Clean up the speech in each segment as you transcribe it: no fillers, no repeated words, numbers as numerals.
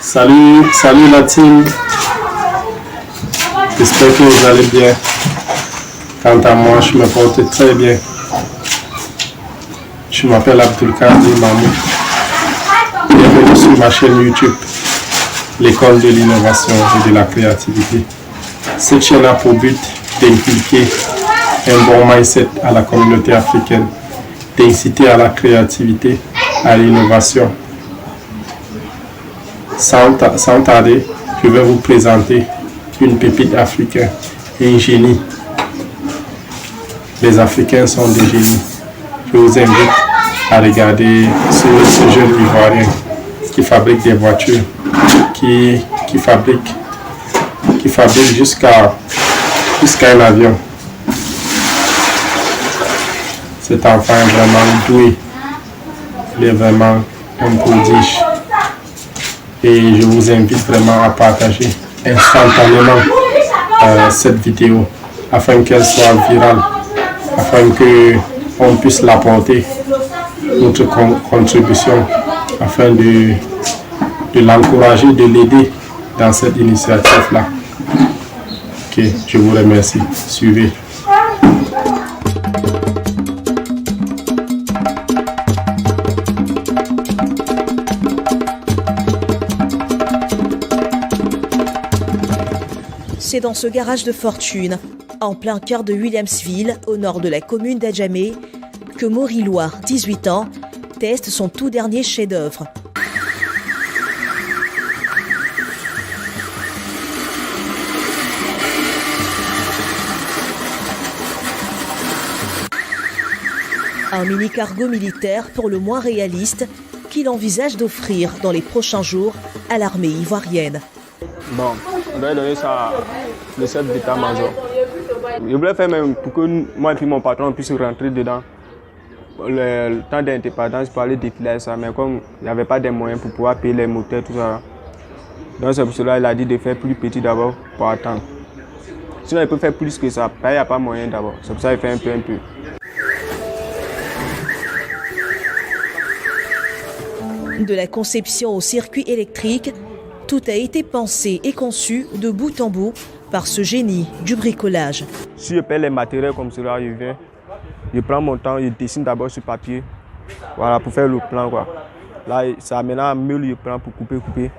Salut la team. J'espère que vous allez bien. Quant à moi, je me porte très bien. Je m'appelle Abdulkadir Mahmoud. Bienvenue sur ma chaîne YouTube, l'école de l'innovation et de la créativité. Cette chaîne a pour but d'inculquer un bon mindset à la communauté africaine, d'inciter à la créativité, à l'innovation. Sans tarder, je vais vous présenter une pépite africaine, un génie. Les Africains sont des génies. Je vous invite à regarder ce jeune Ivoirien qui fabrique des voitures, qui fabrique jusqu'à un avion. Cet enfant est vraiment doué. Il est vraiment un prodige. Et je vous invite vraiment à partager instantanément cette vidéo afin qu'elle soit virale, afin qu'on puisse l'apporter, notre contribution, afin de l'encourager, de l'aider dans cette initiative-là. Ok, je vous remercie. Suivez. C'est dans ce garage de fortune, en plein cœur de Williamsville, au nord de la commune d'Adjamé, que Maury Loire, 18 ans, teste son tout dernier chef-d'œuvre. Un mini-cargo militaire pour le moins réaliste qu'il envisage d'offrir dans les prochains jours à l'armée ivoirienne. Bon, on va donner ça à le chef d'état-major. Je voulais faire même pour que moi et puis mon patron puissent rentrer dedans. Le temps d'indépendance, pour aller défiler ça, mais comme il n'y avait pas de moyens pour pouvoir payer les moteurs, tout ça. Donc c'est pour cela qu'il a dit de faire plus petit d'abord pour attendre. Sinon il peut faire plus que ça, il n'y a pas moyen d'abord. C'est pour ça qu'il fait un peu. De la conception au circuit électrique, tout a été pensé et conçu de bout en bout par ce génie du bricolage. Si je paie les matériels comme cela, je prends mon temps, je dessine d'abord sur papier, voilà, pour faire le plan, quoi. Là, ça maintenant meule, je prends pour couper.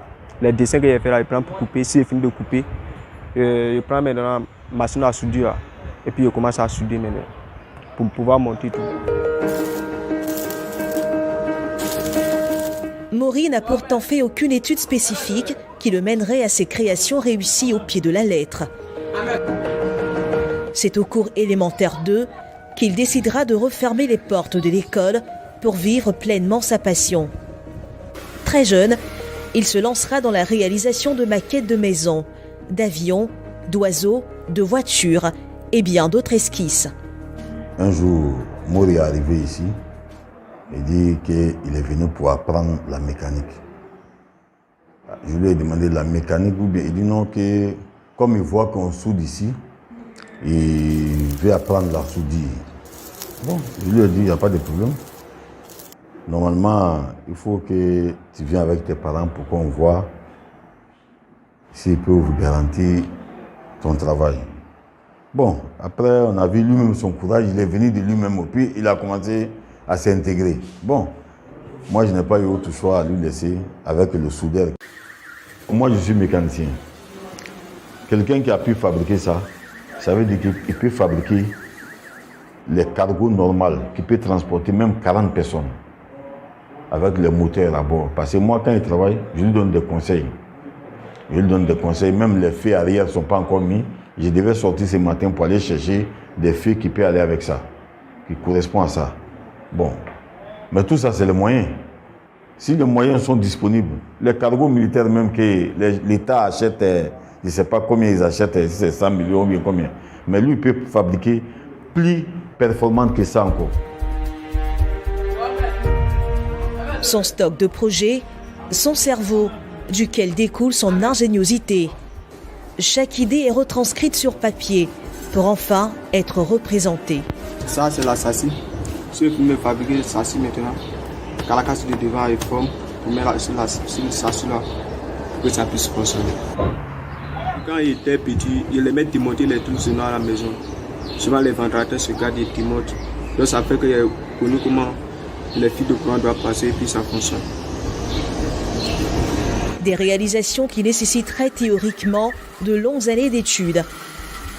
Les dessins que j'ai fait là, je prends pour couper. Si j'ai fini de couper, je prends maintenant la machine à soudure, et puis je commence à souder maintenant, pour pouvoir monter tout. Maury n'a pourtant fait aucune étude spécifique qui le mènerait à ses créations réussies au pied de la lettre. C'est au cours élémentaire 2 qu'il décidera de refermer les portes de l'école pour vivre pleinement sa passion. Très jeune, il se lancera dans la réalisation de maquettes de maisons, d'avions, d'oiseaux, de voitures et bien d'autres esquisses. Un jour, Maury est arrivé ici. Il dit qu'il est venu pour apprendre la mécanique. Je lui ai demandé la mécanique ou bien il dit non, que comme il voit qu'on soude ici, il veut apprendre la soudure. Bon, je lui ai dit il n'y a pas de problème. Normalement, il faut que tu viennes avec tes parents pour qu'on voit s'ils peuvent vous garantir ton travail. Bon, après on a vu lui-même son courage, il est venu de lui-même, puis il a commencé à s'intégrer. Bon, moi je n'ai pas eu autre choix à lui laisser avec le soudeur. Moi je suis mécanicien. Quelqu'un qui a pu fabriquer ça, ça veut dire qu'il peut fabriquer les cargos normaux, qui peut transporter même 40 personnes avec les moteurs à bord. Parce que moi quand il travaille, je lui donne des conseils. Je lui donne des conseils, même les feux arrière ne sont pas encore mis. Je devais sortir ce matin pour aller chercher des feux qui peuvent aller avec ça, qui correspondent à ça. Bon, mais tout ça, c'est les moyens. Si les moyens sont disponibles, les cargos militaires même que l'État achète, je ne sais pas combien ils achètent, si c'est 100 millions ou bien combien, mais lui, il peut fabriquer plus performant que ça encore. Son stock de projets, son cerveau, duquel découle son ingéniosité. Chaque idée est retranscrite sur papier pour enfin être représentée. Ça, c'est la châssis. Si vous me fabriquer le châssis maintenant, quand la casse de devant est forme, vous mettez sur le châssis là. que ça puisse fonctionner. Quand il était petit, il aimait démonter les trucs sinon à la maison. Souvent les ventilateurs se gardent et démontent. Donc ça fait qu'il a connu comment les fils de courant doivent passer et puis ça fonctionne. Des réalisations qui nécessiteraient théoriquement de longues années d'études.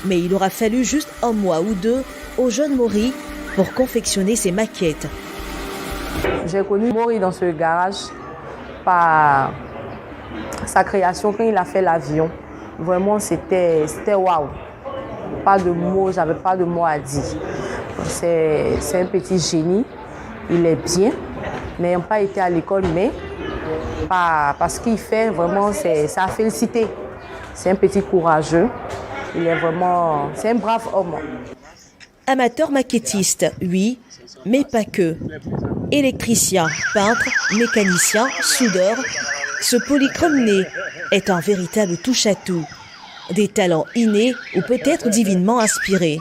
Mais il aura fallu juste un mois ou deux au jeune Maury pour confectionner ses maquettes. J'ai connu Maury dans ce garage par sa création quand il a fait l'avion. Vraiment, c'était waouh. Pas de mots, j'avais pas de mots à dire. C'est un petit génie. Il est bien, n'ayant pas été à l'école, mais parce qu'il fait vraiment, c'est à féliciter. C'est un petit courageux. Il est vraiment, c'est un brave homme. Amateur maquettiste, oui, mais pas que. Électricien, peintre, mécanicien, soudeur, ce polychrome né est un véritable touche-à-tout. Des talents innés ou peut-être divinement inspirés.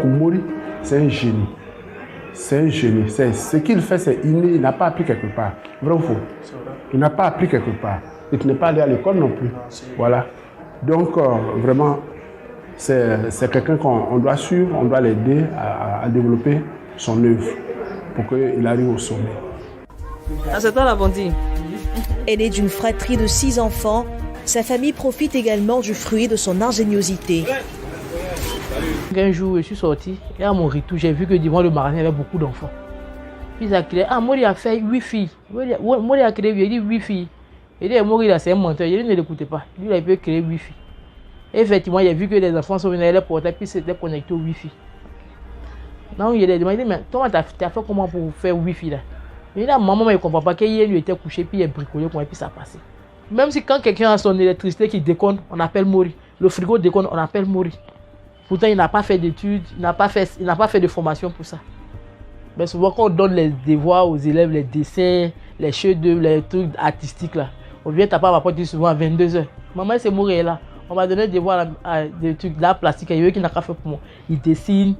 Maury, c'est un génie. C'est un génie. Ce qu'il fait, c'est inné. Il n'a pas appris quelque part. Vrai ou faux? Il n'a pas appris quelque part. Il n'est pas allé à l'école non plus. Voilà. Donc, vraiment, c'est quelqu'un qu'on doit suivre, on doit l'aider à développer son œuvre pour qu'il arrive au sommet. C'est toi la bandit. Aîné d'une fratrie de 6 enfants, sa famille profite également du fruit de son ingéniosité. Un jour, je suis sorti et à mon retour, j'ai vu que devant le magasin, il y avait beaucoup d'enfants. Puis il a créé, Maury a fait 8 filles. Maury a créé, il dit 8 filles. Il dit, Maury, c'est un menteur, il ne l'écoutait pas. Lui, il a pu créer 8 filles. Et effectivement, il a vu que les enfants sont venus à les porter, puis c'était connecté au Wi-Fi. Donc, il a demandé, mais toi, tu as fait comment pour faire Wi-Fi là? Il a dit, maman, il ne comprend pas qu'il lui était couché, puis il a bricolé, et puis ça passait. Même si quand quelqu'un a son électricité qui déconne, on appelle Maury. Le frigo déconne, on appelle Maury. Pourtant, il n'a pas fait d'études, il n'a pas fait de formation pour ça. Mais souvent, quand on donne les devoirs aux élèves, les dessins, les chefs-d'œuvre, les trucs artistiques, là, on vient taper à ma porte souvent à 22h. Maman, c'est Maury là. On m'a donné des devoirs des trucs de la plastique, il y a qui n'a pas fait pour moi. Il dessine,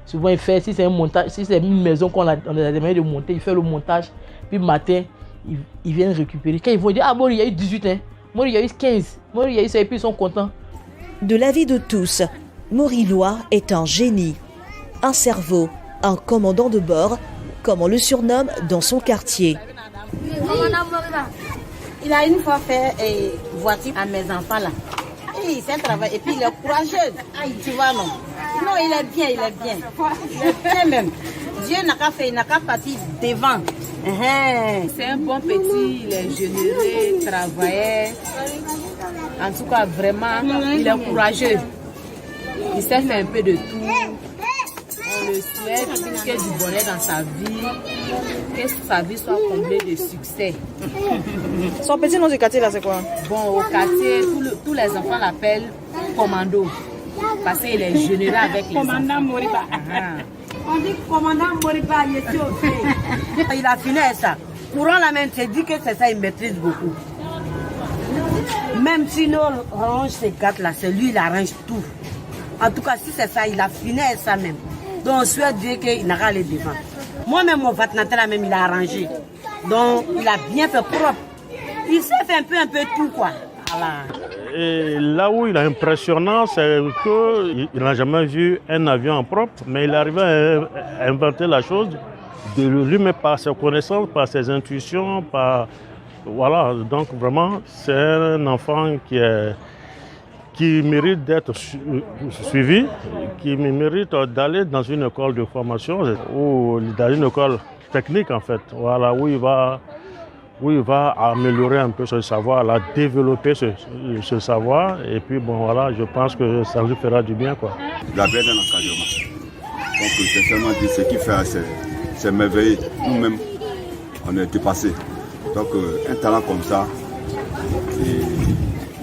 souvent il fait, si c'est un montage, si c'est une maison qu'on a des moyens de monter, il fait le montage. Puis le matin, ils viennent récupérer. Quand ils vont dire, ah Maury, il y a eu 18 ans, Maury, il y a eu 15, Maury, il y a eu ça, et puis ils sont contents. De l'avis de tous, Maury Loy est un génie, un cerveau, un commandant de bord, comme on le surnomme dans son quartier. Il a une fois fait voiture à mes enfants là. Et il sait travailler et puis il est courageux. Tu vois non? Non, il est bien, il est bien. Il est bien même. Dieu n'a qu'à faire, il n'a qu'à partir devant. C'est un bon petit, il est généreux, travailleur. En tout cas, vraiment, il est courageux. Il sait faire un peu de tout. On le souhaite qu'il y ait du bonheur dans sa vie, que sa vie soit comblée de succès. Son petit nom du quartier là, c'est quoi? Bon, au quartier, tous les enfants l'appellent Commando. Parce qu'il est généreux avec les Commandant enfants. Moriba. On dit commandant Moriba, il est fait. Il a fini avec ça. Courant la même, c'est dit que c'est ça, il maîtrise beaucoup. Même si nous range ces gâtes là, c'est lui, il arrange tout. En tout cas, si c'est ça, il a fini avec ça même. Donc, on souhaite dire qu'il n'a qu'à aller devant. Moi-même, mon vatnatel là même, il a arrangé. Donc, il a bien fait propre. Il sait faire un peu tout, quoi. Voilà. Et là où il est impressionnant, c'est qu'il n'a jamais vu un avion en propre, mais il arrive à inventer la chose de lui-même par ses connaissances, par ses intuitions, par... Voilà, donc vraiment, c'est un enfant qui mérite d'être suivi, qui mérite d'aller dans une école de formation ou dans une école technique en fait, voilà, où il va améliorer un peu ce savoir, développer ce savoir, et puis bon voilà, je pense que ça lui fera du bien quoi. Il a bien un encadrement. Donc sincèrement dit, ce qu'il fait, c'est merveilleux. Nous-mêmes, on est dépassés. Donc un talent comme ça,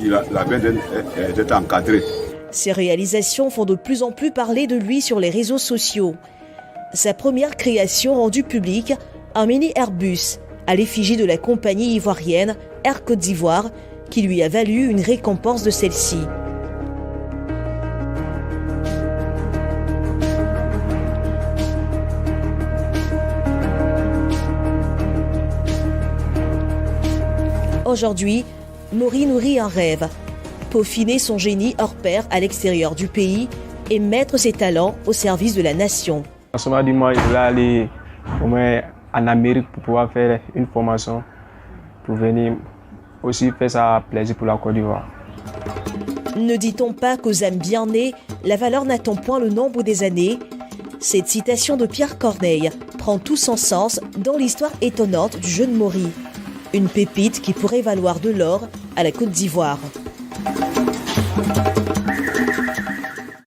il a bien d'être encadré. Ses réalisations font de plus en plus parler de lui sur les réseaux sociaux. Sa première création rendue publique, un mini Airbus, à l'effigie de la compagnie ivoirienne Air Côte d'Ivoire, qui lui a valu une récompense de celle-ci. Aujourd'hui, Maury nourrit un rêve, peaufiner son génie hors pair à l'extérieur du pays et mettre ses talents au service de la nation. En ce moment, moi, je voulais aller au moins en Amérique pour pouvoir faire une formation, pour venir aussi faire ça plaisir pour la Côte d'Ivoire. Ne dit-on pas qu'aux âmes bien nées, la valeur n'attend point le nombre des années? Cette citation de Pierre Corneille prend tout son sens dans l'histoire étonnante du jeune Maury. Une pépite qui pourrait valoir de l'or à la Côte d'Ivoire.